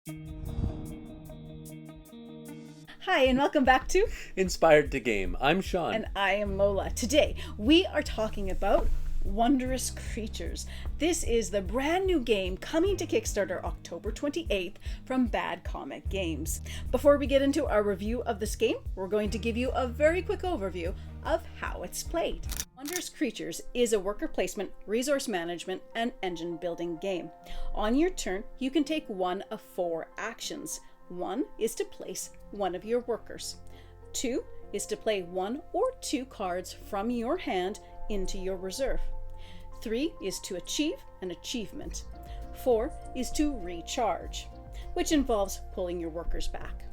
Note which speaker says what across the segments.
Speaker 1: Hi, and welcome back to
Speaker 2: Inspired to Game. I'm Sean.
Speaker 1: And I am Lola. Today, we are talking about Wondrous Creatures. This is the brand new game coming to Kickstarter October 28th from Comet Games. Before we get into our review of this game, we're going to give you a very quick overview of how it's played. Wondrous Creatures is a worker placement, resource management, and engine building game. On your turn, you can take one of 4 actions. 1 is to place one of your workers. 2 is to play 1 or 2 cards from your hand into your reserve. 3 is to achieve an achievement. 4 is to recharge, which involves pulling your workers back.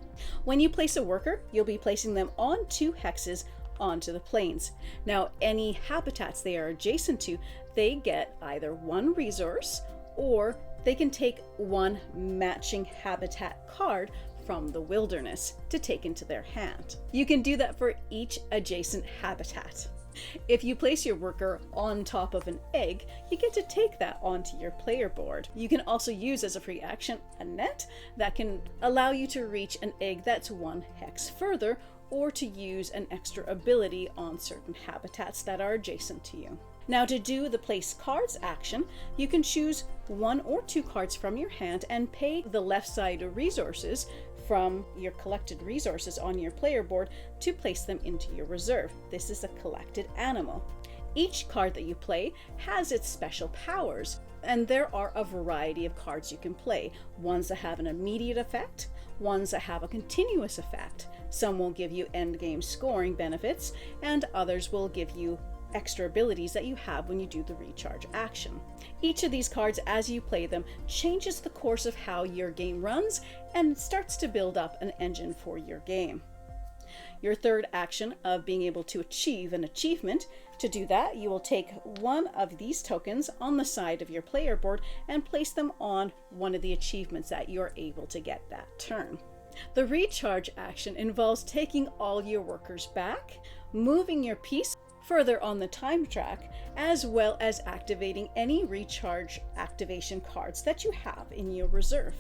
Speaker 1: When you place a worker, you'll be placing them on 2 hexes onto the planes. Now, any habitats they are adjacent to, they get either 1 resource or they can take 1 matching habitat card from the wilderness to take into their hand. You can do that for each adjacent habitat. If you place your worker on top of an egg, you get to take that onto your player board. You can also use as a free action a net that can allow you to reach an egg that's 1 hex further, or to use an extra ability on certain habitats that are adjacent to you. Now, to do the place cards action, you can choose 1 or 2 cards from your hand and pay the left side resources from your collected resources on your player board to place them into your reserve. This is a collected animal. Each card that you play has its special powers, and there are a variety of cards you can play. Ones that have an immediate effect, ones that have a continuous effect. Some will give you endgame scoring benefits, and others will give you extra abilities that you have when you do the recharge action. Each of these cards, as you play them, changes the course of how your game runs and starts to build up an engine for your game. Your third action of being able to achieve an achievement, to do that, you will take 1 of these tokens on the side of your player board and place them on one of the achievements that you're able to get that turn. The recharge action involves taking all your workers back, moving your piece further on the time track, as well as activating any recharge activation cards that you have in your reserve.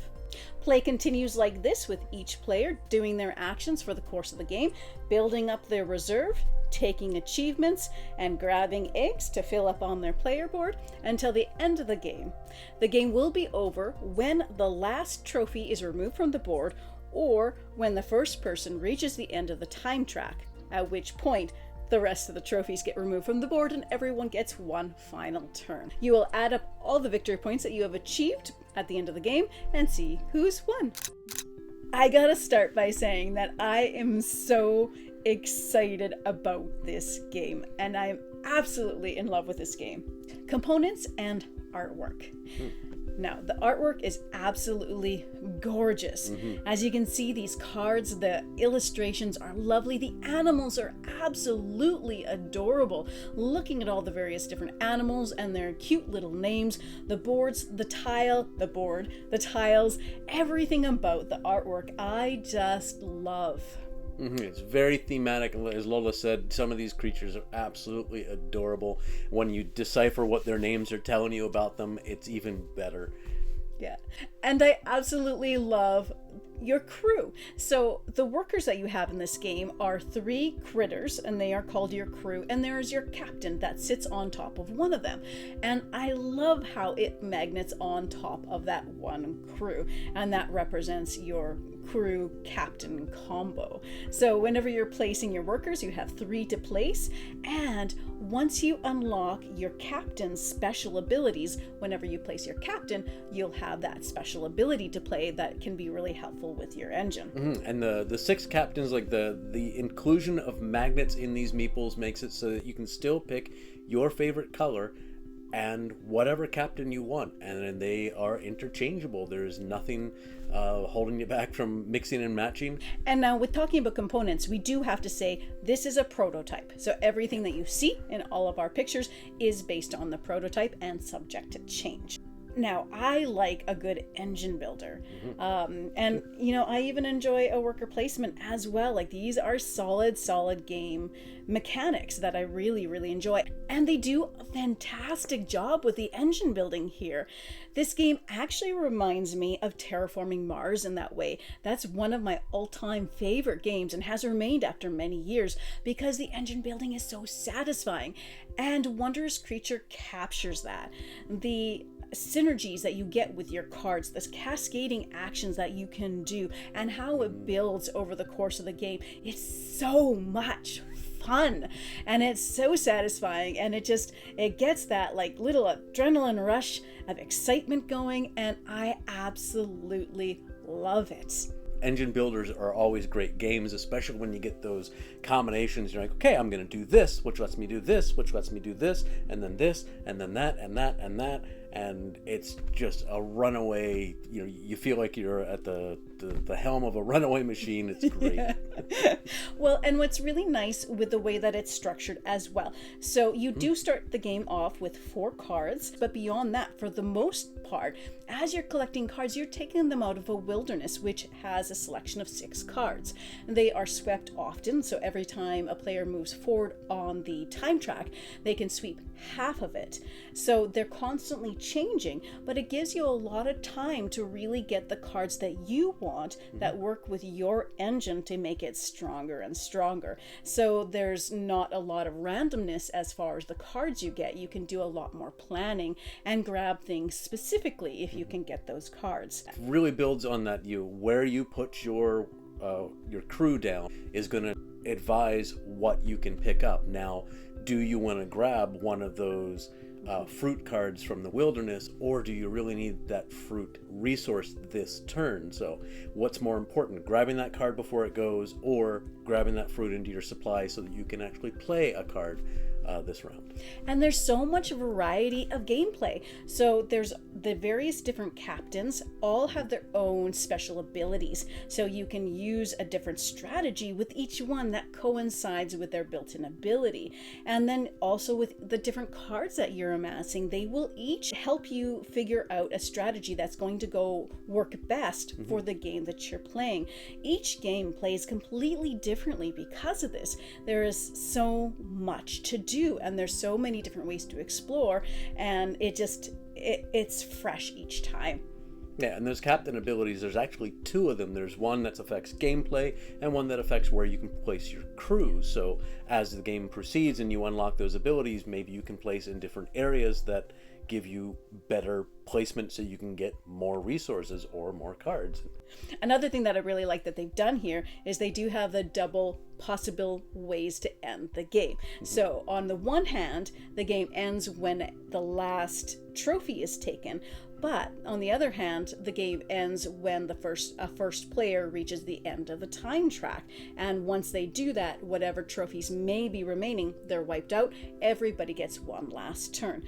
Speaker 1: Play continues like this, with each player doing their actions for the course of the game, building up their reserve, taking achievements, and grabbing eggs to fill up on their player board until the end of the game. The game will be over when the last trophy is removed from the board, or when the first person reaches the end of the time track, at which point the rest of the trophies get removed from the board and everyone gets 1 final turn. You will add up all the victory points that you have achieved at the end of the game and see who's won. I gotta start by saying that I am so excited about this game, and I am absolutely in love with this game. Components and artwork. Now, the artwork is absolutely gorgeous. As you can see, these cards, the illustrations are lovely. The animals are absolutely adorable. Looking at all the various different animals and their cute little names, the boards, the tiles, everything about the artwork, I just love.
Speaker 2: It's very thematic. As Lola said, some of these creatures are absolutely adorable. When you decipher what their names are telling you about them, it's even better.
Speaker 1: Yeah. And I absolutely love your crew. So the workers that you have in this game are 3 critters, and they are called your crew, and there is your captain that sits on top of one of them. And I love how it magnets on top of that one crew, and that represents your crew captain combo. So whenever you're placing your workers, you have 3 to place, and once you unlock your captain's special abilities, whenever you place your captain, you'll have that special ability to play that can be really helpful with your engine.
Speaker 2: And the 6 captains, like the inclusion of magnets in these meeples makes it so that you can still pick your favorite color and whatever captain you want, and they are interchangeable. There's nothing holding you back from mixing and matching.
Speaker 1: And now, with talking about components, we do have to say this is a prototype, so everything that you see in all of our pictures is based on the prototype and subject to change. Now, I like a good engine builder. And, you know, I even enjoy a worker placement as well. Like, these are solid game mechanics that I really, really enjoy. And they do a fantastic job with the engine building here. This game actually reminds me of Terraforming Mars in that way. That's one of my all-time favorite games and has remained after many years because the engine building is so satisfying. And Wondrous Creature captures that. The synergies that you get with your cards, this cascading actions that you can do, and how it builds over the course of the game. It's so much fun and it's so satisfying, and it gets that like little adrenaline rush of excitement going, and I absolutely love it.
Speaker 2: Engine builders are always great games, especially when you get those combinations. You're like, okay, I'm going to do this, which lets me do this, which lets me do this, and then this, and then that, and that, and that. And it's just a runaway, you know, you feel like you're at the helm of a runaway machine. It's great.
Speaker 1: Well, and what's really nice with the way that it's structured as well. So you do start the game off with 4 cards, but beyond that, for the most part, as you're collecting cards, you're taking them out of a wilderness, which has a selection of 6 cards. They are swept often, so every time a player moves forward on the time track, they can sweep half of it. So they're constantly changing, but it gives you a lot of time to really get the cards that you want that work with your engine to make it stronger and stronger. So there's not a lot of randomness as far as the cards you get. You can do a lot more planning and grab things specifically if you can get those cards.
Speaker 2: It really builds on that. Where you put your crew down is going to advise what you can pick up. Now, do you want to grab one of those fruit cards from the wilderness, or do you really need that fruit resource this turn? So what's more important, grabbing that card before it goes, or grabbing that fruit into your supply so that you can actually play a card this round?
Speaker 1: And there's so much variety of gameplay. So there's the various different captains all have their own special abilities. So you can use a different strategy with each one that coincides with their built-in ability. And then also with the different cards that you're amassing, they will each help you figure out a strategy that's going to work best for the game that you're playing. Each game plays completely differently because of this. There is so much to do, and there's so many different ways to explore, and it's fresh each time.
Speaker 2: Yeah, and those captain abilities, there's actually 2 of them. There's one that affects gameplay and one that affects where you can place your crew. So as the game proceeds and you unlock those abilities, maybe you can place in different areas that give you better placement so you can get more resources or more cards.
Speaker 1: Another thing that I really like that they've done here is they do have the double possible ways to end the game. So on the one hand, the game ends when the last trophy is taken, but on the other hand, the game ends when the first player reaches the end of the time track. And once they do that, whatever trophies may be remaining, they're wiped out. Everybody gets one last turn.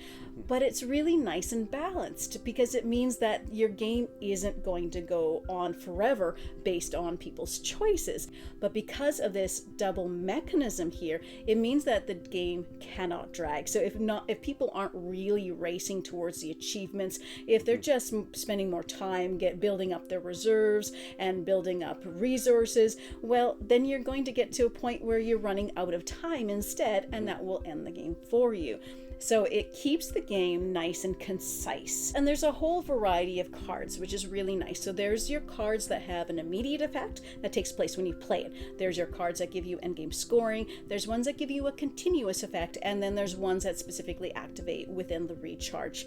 Speaker 1: But it's really nice and balanced because it means that your game isn't going to go on forever based on people's choices. But because of this double mechanism here, it means that the game cannot drag. So if people aren't really racing towards the achievements, if they're just spending more time building up their reserves and building up resources, well, then you're going to get to a point where you're running out of time instead, and that will end the game for you. So it keeps the game nice and concise. And there's a whole variety of cards, which is really nice. So there's your cards that have an immediate effect that takes place when you play it. There's your cards that give you endgame scoring. There's ones that give you a continuous effect. And then there's ones that specifically activate within the recharge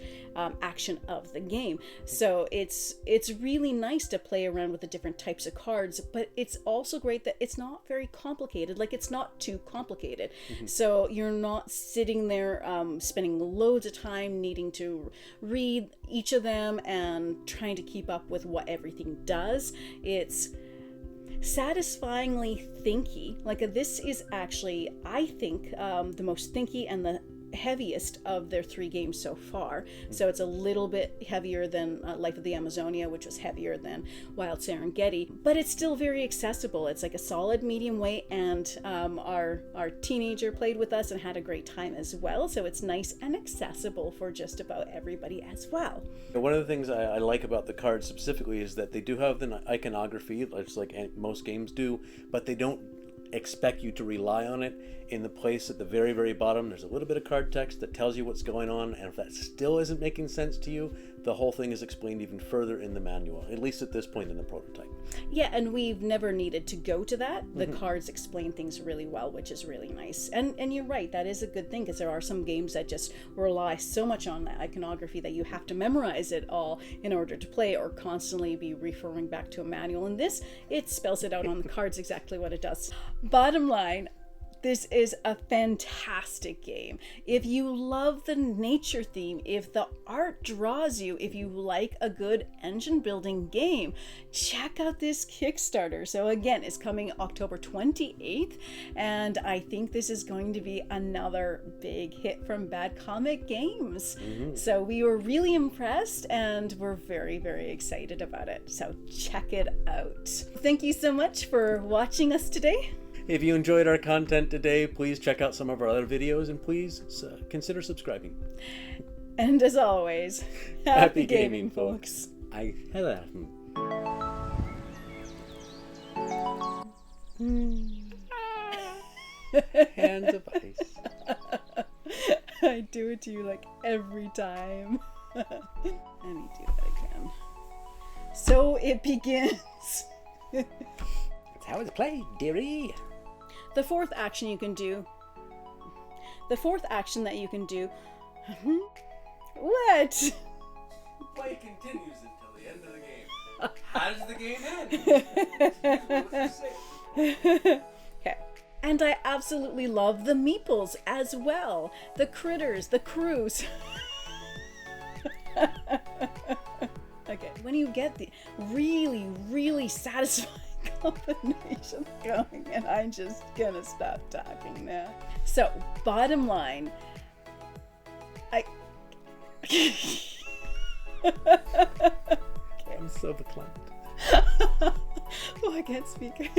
Speaker 1: action of the game. So it's really nice to play around with the different types of cards, but it's also great that it's not very complicated. Like, it's not too complicated. So you're not sitting there spending loads of time needing to read each of them and trying to keep up with what everything does. It's satisfyingly thinky. Like, this is actually, I think, the most thinky and the heaviest of their 3 games so far. So it's a little bit heavier than Life of the Amazonia, which was heavier than Wild Serengeti, but it's still very accessible. It's like a solid medium weight, and our teenager played with us and had a great time as well. So it's nice and accessible for just about everybody as well.
Speaker 2: One of the things I like about the cards specifically is that they do have the iconography, just like most games do, but they don't expect you to rely on it. In the place at the very, very bottom, there's a little bit of card text that tells you what's going on, and if that still isn't making sense to you, the whole thing is explained even further in the manual, at least at this point in the prototype.
Speaker 1: Yeah, and we've never needed to go to that. The cards explain things really well, which is really nice. And you're right, that is a good thing, because there are some games that just rely so much on that iconography that you have to memorize it all in order to play, or constantly be referring back to a manual. And this, it spells it out on the cards exactly what it does. Bottom line, this is a fantastic game. If you love the nature theme, if the art draws you, if you like a good engine building game, check out this Kickstarter. So again, it's coming October 28th, and I think this is going to be another big hit from Bad Comet Games. So we were really impressed, and we're very, very excited about it. So check it out. Thank you so much for watching us today.
Speaker 2: If you enjoyed our content today, please check out some of our other videos, and please consider subscribing.
Speaker 1: And as always, happy gaming, folks.
Speaker 2: I had hands of ice.
Speaker 1: I do it to you like every time. Let me do that again. So it begins.
Speaker 2: That's how it's played, dearie.
Speaker 1: The fourth action that you can do. What?
Speaker 2: Play continues until the end of the game. How does the game end?
Speaker 1: Okay. And I absolutely love the meeples as well. The critters, the crews. Okay, when you get the really, really satisfying combination going, and I'm just gonna stop talking now. So, bottom line, I'm
Speaker 2: so verklempt.
Speaker 1: Oh, I can't speak.